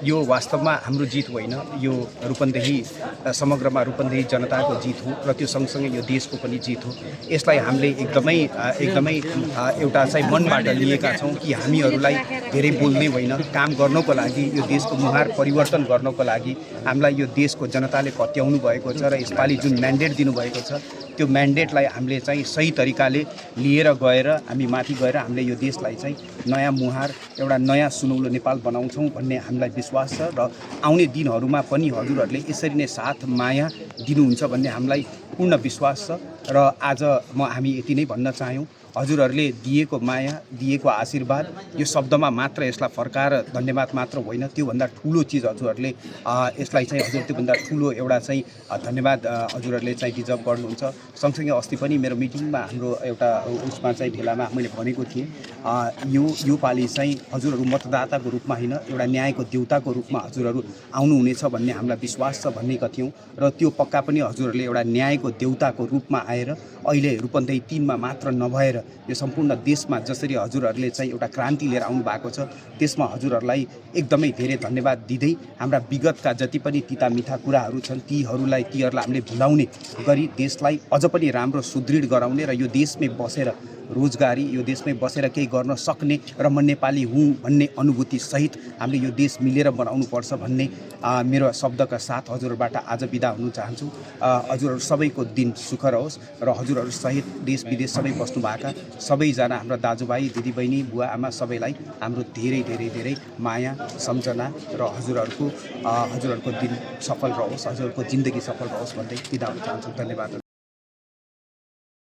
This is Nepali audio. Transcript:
यो वास्तवमा हाम्रो जित होइन, यो रूपन्देही समग्रमा रूपन्देही जनताको जित हो र त्यो सँगसँगै यो देशको पनि जित हो। यसलाई हामीले एकदमै एउटा चाहिँ मनबाट लिएका छौँ कि हामीहरूलाई धेरै बोल्ने होइन, काम गर्नको लागि, यो देशको मुहार परिवर्तन गर्नको लागि हामीलाई यो देशको जनताले पत्याउनु भएको छ र यसपालि जुन म्यान्डेट दिनुभएको छ त्यो म्यान्डेटलाई हामीले चाहिँ सही तरिकाले लिएर गएर हामी माथि गएर हामीले यो देशलाई चाहिँ नयाँ मुहार, एउटा नयाँ सुनौलो नेपाल बनाउँछौँ भन्ने हामीलाई विश्वास छ र आउने दिनहरूमा पनि हजुरहरूले यसरी नै साथ माया दिनुहुन्छ भन्ने हामीलाई पूर्ण विश्वास छ। र आज हामी यति नै भन्न चाह्यौँ, हजुरहरूले दिएको माया, दिएको आशीर्वाद यो शब्दमा मात्र यसलाई फर्काएर धन्यवाद मात्र होइन, त्योभन्दा ठुलो चिज हजुरहरूले यसलाई चाहिँ हजुर त्योभन्दा ठुलो एउटा चाहिँ धन्यवाद हजुरहरूले चाहिँ डिजर्भ गर्नुहुन्छ। सँगसँगै अस्ति पनि मेरो मिटिङमा हाम्रो एउटा उसमा चाहिँ भेलामा मैले भनेको थिएँ, यो पालि चाहिँ हजुरहरू मतदाताको रूपमा होइन, एउटा न्यायको देउताको रूपमा हजुरहरू आउनुहुनेछ भन्ने हामीलाई विश्वास छ भनेका थियौँ र त्यो पक्का पनि हजुरहरूले एउटा न्यायको देउताको रूपमा आएर अहिले रूपन्देही 3 मा मात्र नभएर यो सम्पूर्ण देशमा जसरी हजुरहरूले चाहिँ एउटा क्रान्ति लिएर आउनु भएको छ त्यसमा हजुरहरूलाई एकदमै धेरै धन्यवाद दिँदै हाम्रा विगतका जति पनि तिता मिठा कुराहरू छन् तीहरूलाई हामीले भुलाउने गरी देशलाई अझ पनि राम्रो सुदृढ गराउने र यो देशमै बसेर रोजगारी, यो देशमै बसेर केही गर्न सक्ने र म नेपाली हुँ भन्ने अनुभूति सहित हामीले यो देश मिलेर बनाउनुपर्छ भन्ने मेरो शब्दका साथ हजुरहरूबाट आज बिदा हुन चाहन्छु। हजुरहरू सबैको दिन सुख रहोस् र हजुरहरू सहित देश विदेश सबै बस्नुभएका सबैजना हाम्रा दाजुभाइ दिदीबहिनी बुवा आमा सबैलाई हाम्रो धेरै धेरै धेरै माया सम्झना र हजुरहरूको दिन सफल रहोस्, हजुरहरूको जिन्दगी सफल रहोस् भन्दै बिदा हुन चाहन्छु। धन्यवाद।